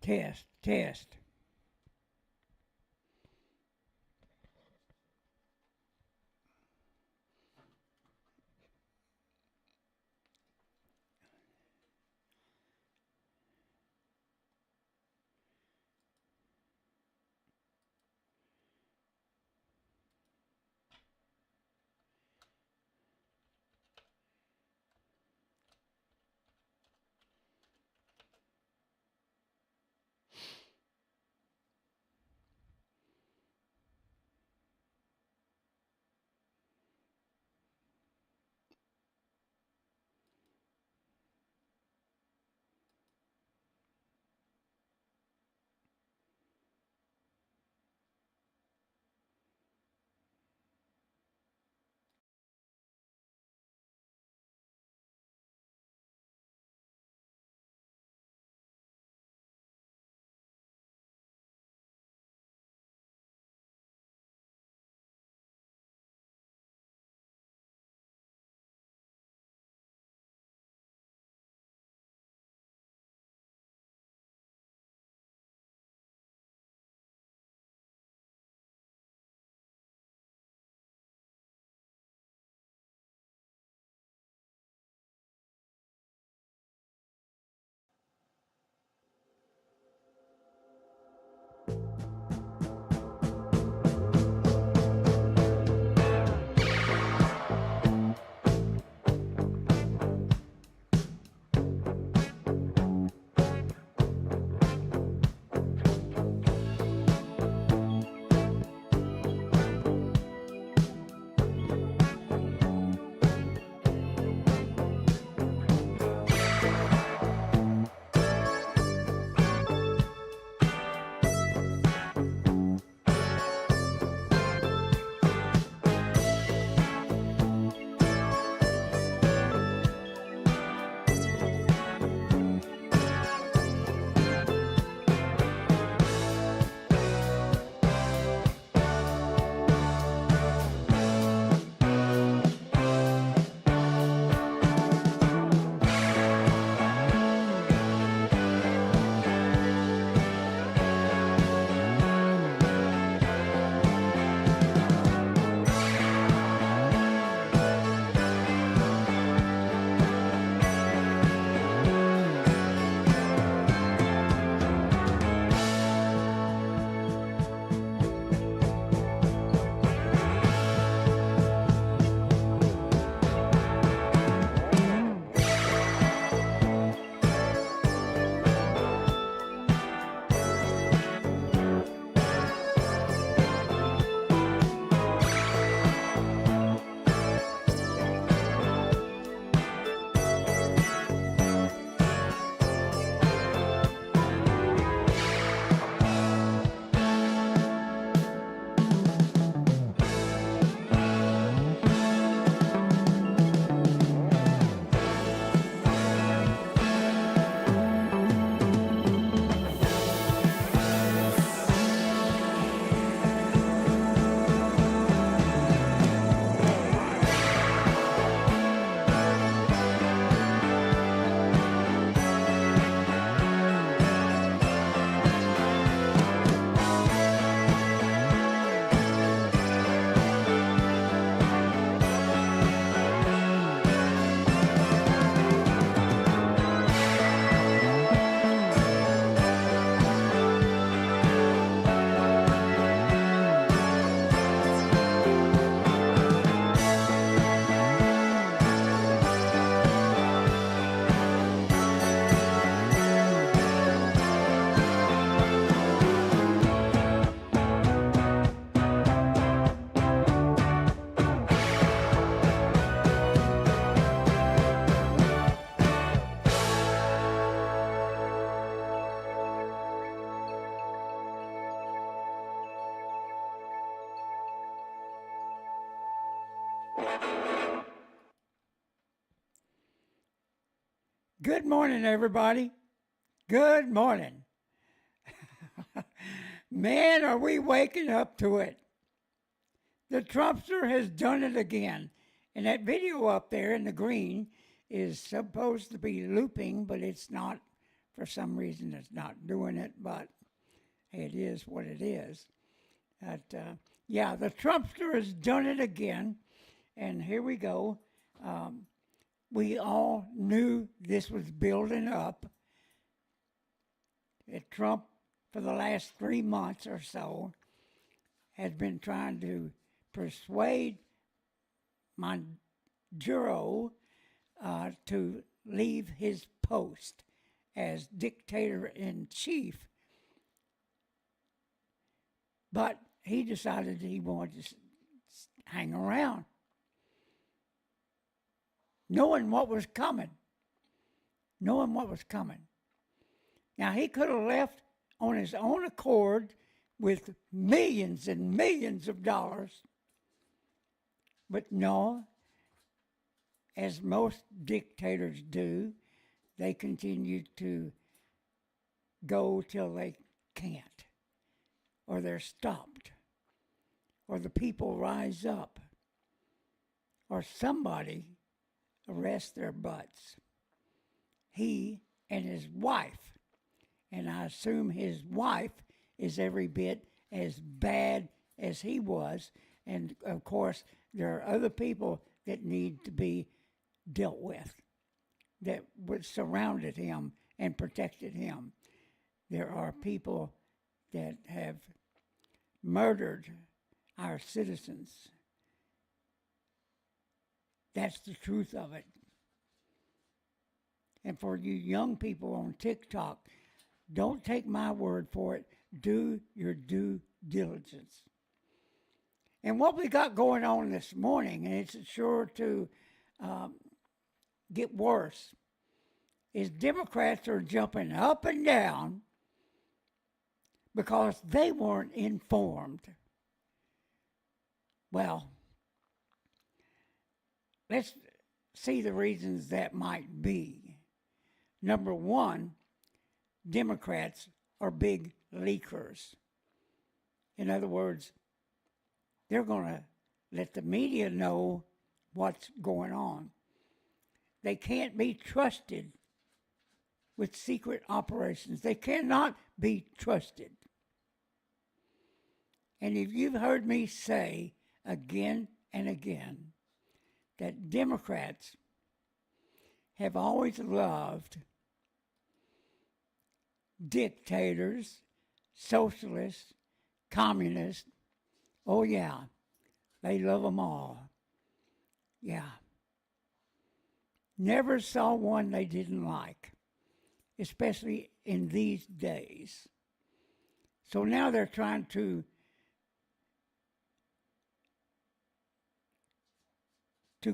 Test, test. Good morning, everybody. Good morning. Man, are we waking up to it. The Trumpster has done it again. And that video up there in the green is supposed to be looping, but it's not for some reason it's not doing it, but it is what it is. But, yeah, the Trumpster has done it again, and here we go. We all knew this was building up. Trump, for the last 3 months or so, has been trying to persuade Maduro to leave his post as dictator-in-chief. But he decided he wanted to hang around, knowing what was coming. Now, he could have left on his own accord with millions and millions of dollars. But no, as most dictators do, they continue to go till they can't, or they're stopped, or the people rise up, or somebody arrests their butts. He and his wife, and I assume his wife is every bit as bad as he was, and of course there are other people that need to be dealt with that surrounded him and protected him. There are people that have murdered our citizens. That's the truth of it. And for you young people on TikTok, don't take my word for it. Do your due diligence. And what we got going on this morning, and it's sure to get worse, is Democrats are jumping up and down because they weren't informed. Well, let's see the reasons that might be. Number one, Democrats are big leakers. In other words, they're going to let the media know what's going on. They can't be trusted with secret operations. They cannot be trusted. And if you've heard me say again and again that Democrats have always loved dictators, socialists, communists. Oh, yeah, they love them all. Yeah. Never saw one they didn't like, especially in these days. So now they're trying to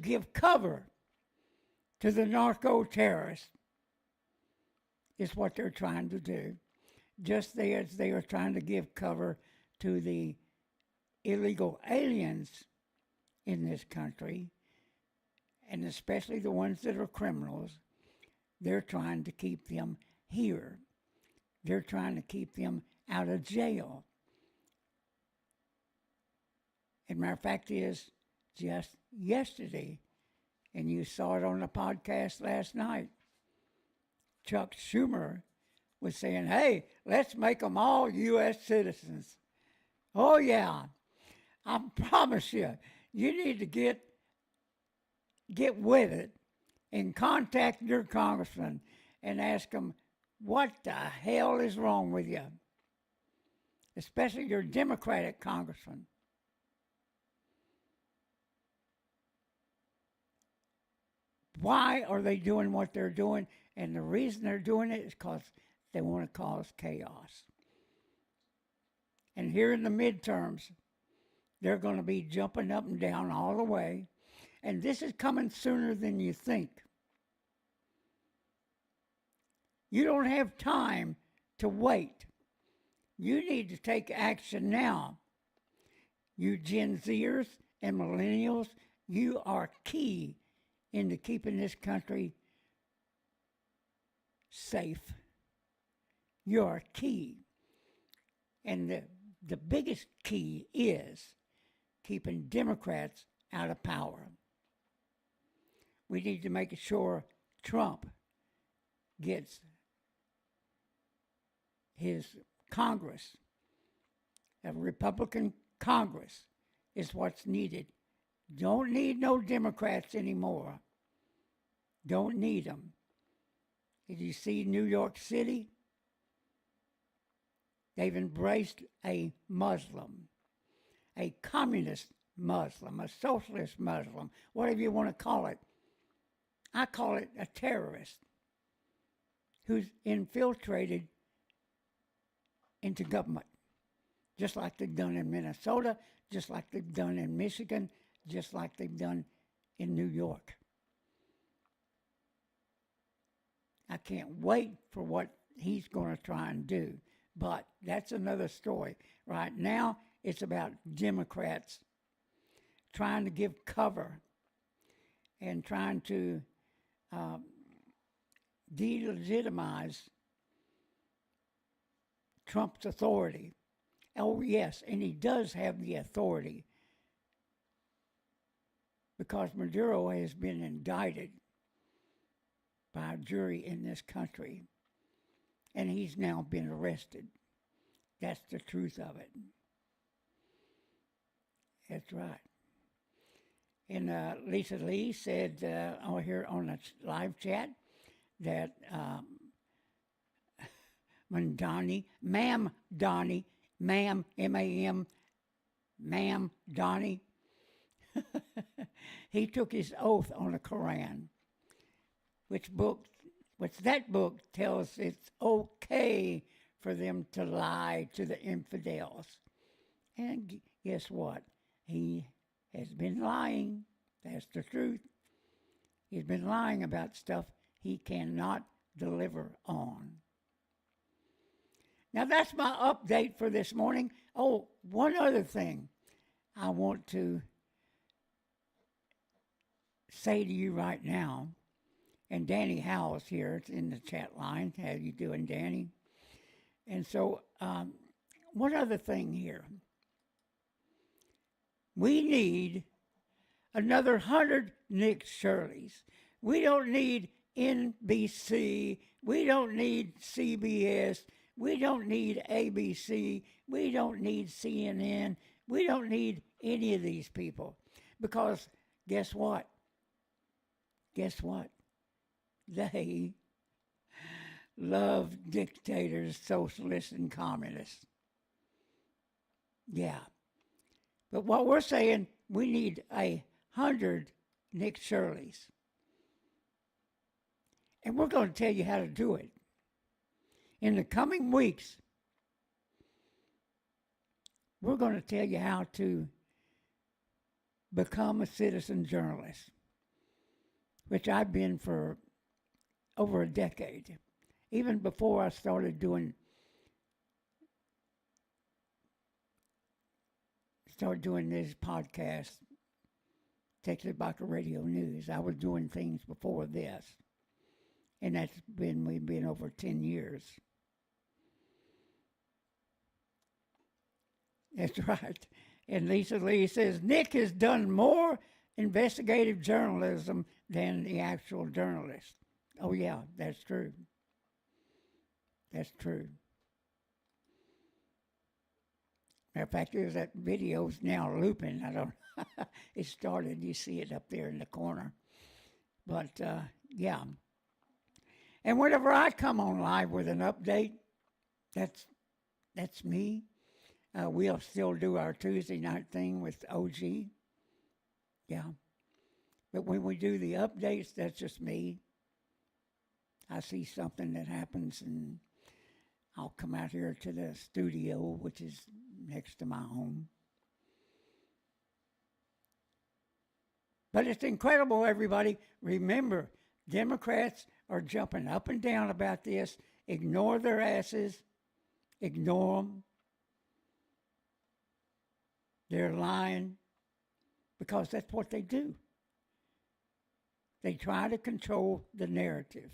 give cover to the narco terrorists is what they're trying to do. Just as they are trying to give cover to the illegal aliens in this country, and especially the ones that are criminals, they're trying to keep them here. They're trying to keep them out of jail. And matter of fact is, just yesterday, and you saw it on the podcast last night, Chuck Schumer was saying, hey, let's make them all U.S. citizens. Oh, yeah. I promise you, you need to get with it and contact your congressman and ask them, what the hell is wrong with you? Especially your Democratic congressman. Why are they doing what they're doing? And the reason they're doing it is because they want to cause chaos. And here in the midterms, they're going to be jumping up and down all the way. And this is coming sooner than you think. You don't have time to wait. You need to take action now. You Gen Zers and millennials, you are key into keeping this country safe. You are key. And the biggest key is keeping Democrats out of power. We need to make sure Trump gets his Congress, a Republican Congress, is what's needed. Don't need no Democrats anymore. Don't need them. Did you see New York City? They've embraced a Muslim, a communist Muslim, a socialist Muslim, whatever you want to call it. I call it a terrorist who's infiltrated into government, just like they've done in Minnesota, just like they've done in Michigan, just like they've done in New York. I can't wait for what he's going to try and do, but that's another story. Right now, it's about Democrats trying to give cover and trying to delegitimize Trump's authority. Oh, yes, and he does have the authority because Maduro has been indicted by a jury in this country, and he's now been arrested. That's the truth of it. That's right. And Lisa Lee said over here on the live chat that when Ma'am Donnie, Ma'am, M-A-M, Ma'am Donnie, he took his oath on the Koran, which that book tells it's okay for them to lie to the infidels. And guess what? He has been lying. That's the truth. He's been lying about stuff he cannot deliver on. Now, that's my update for this morning. Oh, one other thing I want to say to you right now, and Danny Howell's here. It's in the chat line. How you doing, Danny? And so, one other thing here. We need another 100 Nick Shirleys. We don't need NBC. We don't need CBS. We don't need ABC. We don't need CNN. We don't need any of these people. Because guess what? Guess what? They love dictators, socialists, and communists. Yeah. But what we're saying, we need 100 Nick Shirleys. And we're going to tell you how to do it. In the coming weeks, we're going to tell you how to become a citizen journalist, which I've been for over a decade, even before I started doing this podcast, Texas Biker Radio News. I was doing things before this, and we've been over 10 years. That's right. And Lisa Lee says, Nick has done more investigative journalism than the actual journalist. Oh, yeah, that's true. That's true. Matter of fact, there's that video's now looping. I don't it started, you see it up there in the corner. But, yeah. And whenever I come on live with an update, that's me. We'll still do our Tuesday night thing with OG. Yeah. But when we do the updates, that's just me. I see something that happens, and I'll come out here to the studio, which is next to my home. But it's incredible, everybody. Remember, Democrats are jumping up and down about this. Ignore their asses. Ignore them. They're lying because that's what they do. They try to control the narrative.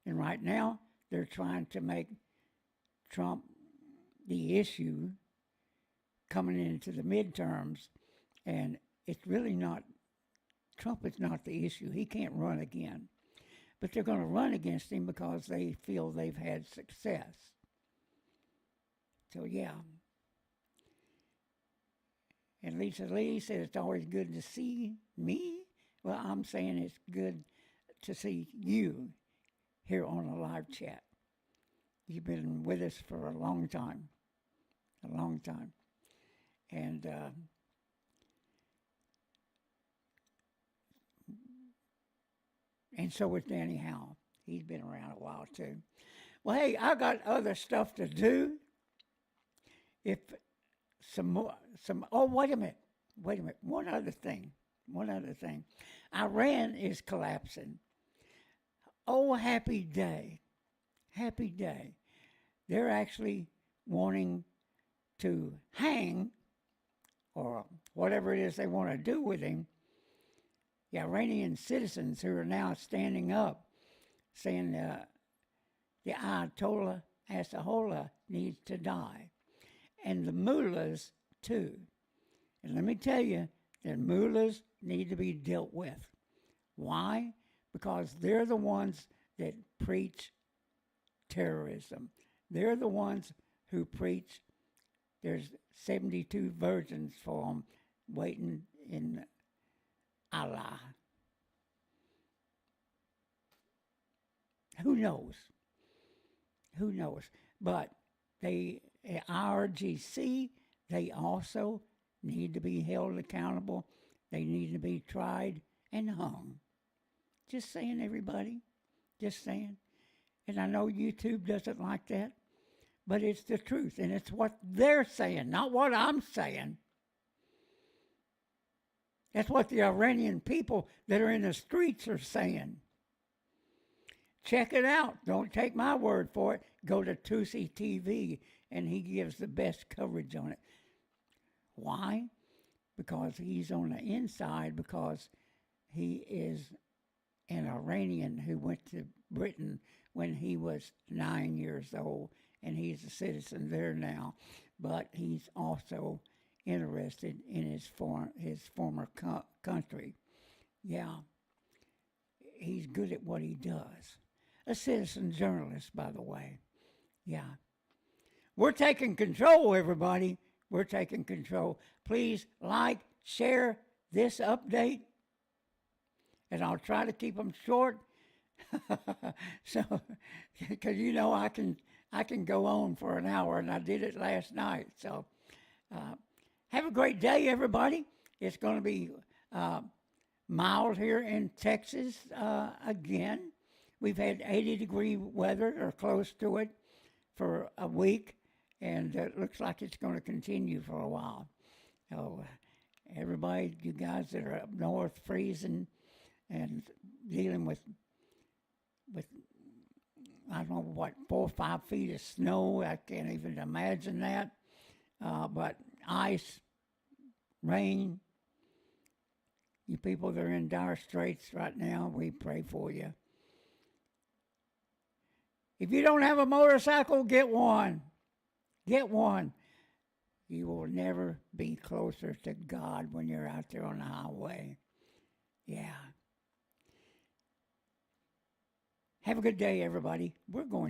And right now, they're trying to make Trump the issue coming into the midterms. And it's really not, Trump is not the issue. He can't run again. But they're going to run against him because they feel they've had success. So, yeah. And Lisa Lee said it's always good to see me. Well, I'm saying it's good to see you here on a live chat. You've been with us for a long time. A long time. And so was Danny Howell. He's been around a while too. Well, hey, I got other stuff to do. If oh, wait a minute. One other thing. Iran is collapsing. Oh, happy day. Happy day. They're actually wanting to hang or whatever it is they want to do with him. The Iranian citizens who are now standing up saying the Ayatollah needs to die. And the mullahs too. And let me tell you, the mullahs need to be dealt with. Why? Because they're the ones that preach terrorism. They're the ones who preach there's 72 virgins for them waiting in Allah. Who knows? Who knows? But IRGC, they also need to be held accountable. They need to be tried and hung. Just saying, everybody. Just saying. And I know YouTube doesn't like that, but it's the truth, and it's what they're saying, not what I'm saying. That's what the Iranian people that are in the streets are saying. Check it out. Don't take my word for it. Go to Tusi TV, and he gives the best coverage on it. Why? Because he's on the inside, because he is an Iranian who went to Britain when he was 9 years old, and he's a citizen there now. But he's also interested in his former country. Yeah, he's good at what he does. A citizen journalist, by the way. Yeah. We're taking control, everybody. We're taking control. Please like, share this update, and I'll try to keep them short. So, because you know I can go on for an hour, and I did it last night. So, have a great day, everybody. It's going to be mild here in Texas again. We've had 80-degree weather or close to it for a week, and it looks like it's going to continue for a while. So, everybody, you guys that are up north freezing and dealing with I don't know what, 4 or 5 feet of snow. I can't even imagine that. But ice, rain, you people that are in dire straits right now, we pray for you. If you don't have a motorcycle, get one. Get one. You will never be closer to God when you're out there on the highway. Yeah. Have a good day, everybody. We're going